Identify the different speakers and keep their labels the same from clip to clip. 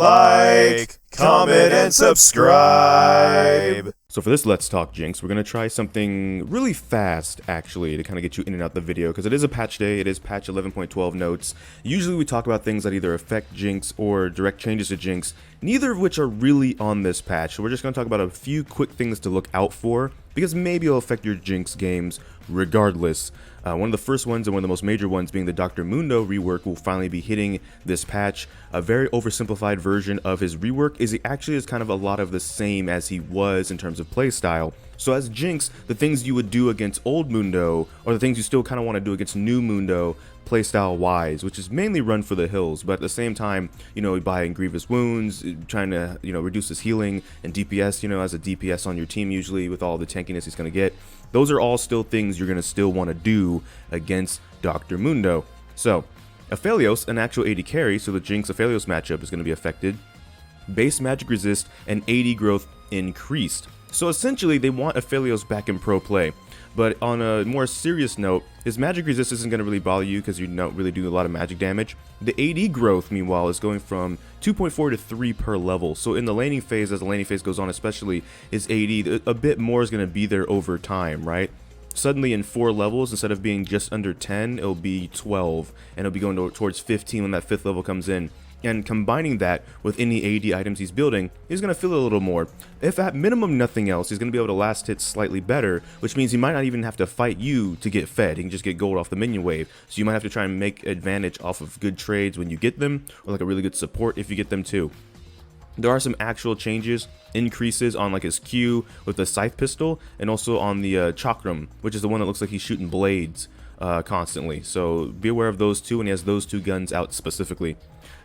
Speaker 1: like, comment, and subscribe.
Speaker 2: So for this Let's Talk Jinx, we're going to try something really fast, actually, to kind of get you in and out the video, because it is a patch day. It is patch 11.12 notes. Usually we talk about things that either affect Jinx or direct changes to Jinx, neither of which are really on this patch. So we're just going to talk about a few quick things to look out for, because maybe it'll affect your Jinx games regardless. One of the first ones and one of the most major ones being the Dr. Mundo rework will finally be hitting this patch. A very oversimplified version of his rework is he actually is kind of a lot of the same as he was in terms of playstyle. So as Jinx, the things you would do against old Mundo are the things you still kind of want to do against new Mundo playstyle wise, which is mainly run for the hills, but at the same time, you know, buying grievous wounds, trying to, you know, reduce his healing and DPS, you know, as a DPS on your team usually with all the tankiness he's going to get. Those are all still things you're going to still want to do against Dr. Mundo. So Aphelios, an actual AD carry, so the Jinx Aphelios matchup is going to be affected. Base magic resist and AD growth increased. So essentially they want Aphelios back in pro play. But on a more serious note, his magic resist isn't going to really bother you because you don't really do a lot of magic damage. The AD growth, meanwhile, is going from 2.4 to 3 per level. So in the laning phase, as the laning phase goes on especially, his AD, a bit more is going to be there over time, right? Suddenly in 4 levels, instead of being just under 10, it'll be 12. And it'll be going towards 15 when that 5th level comes in. And combining that with any AD items he's building, he's going to feel a little more. If at minimum nothing else, he's going to be able to last hit slightly better, which means he might not even have to fight you to get fed. He can just get gold off the minion wave. So you might have to try and make advantage off of good trades when you get them, or like a really good support if you get them too. There are some actual changes, increases on like his Q with the scythe pistol, and also on the chakram, which is the one that looks like he's shooting blades constantly. So be aware of those two, and he has those two guns out specifically.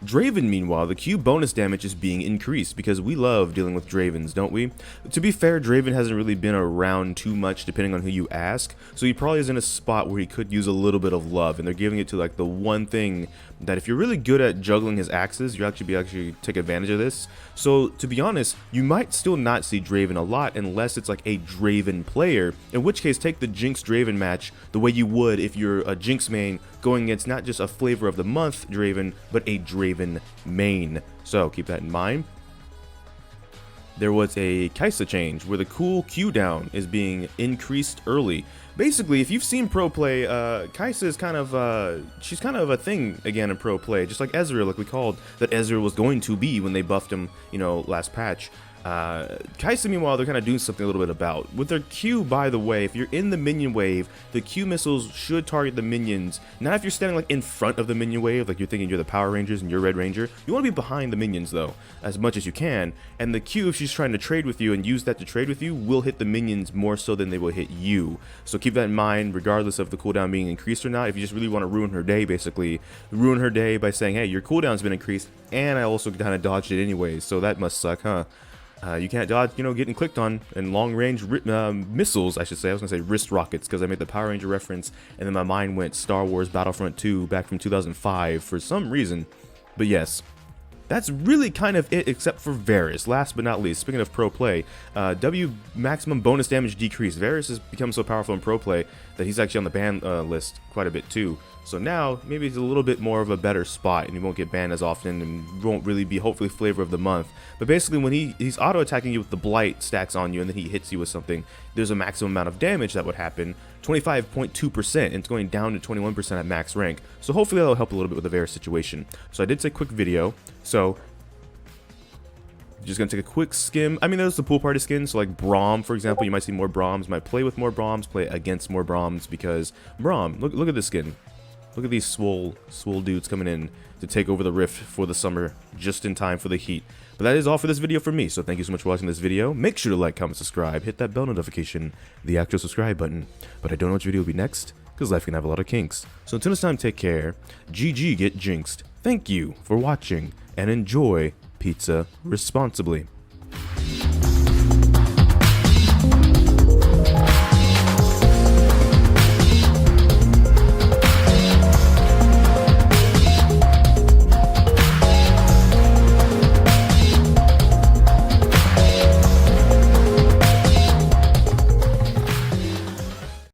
Speaker 2: Draven, meanwhile, the Q bonus damage is being increased because we love dealing with Dravens, don't we? To be fair, Draven hasn't really been around too much depending on who you ask, so he probably is in a spot where he could use a little bit of love, and they're giving it to like the one thing that if you're really good at juggling his axes, you actually take advantage of this. So to be honest, you might still not see Draven a lot unless it's like a Draven player, in which case take the Jinx Draven match the way you would if you're a Jinx main going against not just a flavor of the month Draven, but a Draven main. So keep that in mind. There was a Kai'Sa change where the cool cooldown is being increased early. Basically, if you've seen pro play, Kai'Sa is kind of she's kind of a thing again in pro play, just like Ezreal, like we called that Ezreal was going to be when they buffed him, you know, last patch. Kai'Sa, meanwhile, they're kind of doing something a little bit about. With their Q, by the way, if you're in the minion wave, the Q missiles should target the minions. Not if you're standing like in front of the minion wave, like you're thinking you're the Power Rangers and you're Red Ranger. You want to be behind the minions, though, as much as you can. And the Q, if she's trying to trade with you and use that to trade with you, will hit the minions more so than they will hit you. So keep that in mind, regardless of the cooldown being increased or not. If you just really want to ruin her day, basically, ruin her day by saying, hey, your cooldown's been increased, and I also kind of dodged it anyways, so that must suck, huh? You can't dodge, you know, getting clicked on in long-range missiles, I should say. I was going to say wrist rockets because I made the Power Ranger reference, and then my mind went Star Wars Battlefront 2 back from 2005 for some reason. But yes, that's really kind of it except for Varus. Last but not least, speaking of pro play, W maximum bonus damage decrease. Varus has become so powerful in pro play that he's actually on the ban list quite a bit too. So now, maybe it's a little bit more of a better spot, and he won't get banned as often, and won't really be, hopefully, flavor of the month. But basically, when he's auto-attacking you with the Blight stacks on you, and then he hits you with something, there's a maximum amount of damage that would happen, 25.2%, and it's going down to 21% at max rank. So hopefully that'll help a little bit with the Varus situation. So I did say quick video, so just gonna take a quick skim. I mean, there's the pool party skins, so like Braum, for example. You might see more Brahms, might play with more Brahms, play against more Brahms, because Braum, look at this skin. Look at these swole dudes coming in to take over the rift for the summer, just in time for the heat. But that is all for this video from me, so thank you so much for watching this video. Make sure to like, comment, subscribe, hit that bell notification, the actual subscribe button. But I don't know which video will be next, because life can have a lot of kinks. So until next time, take care. GG, get jinxed. Thank you for watching, and enjoy pizza responsibly.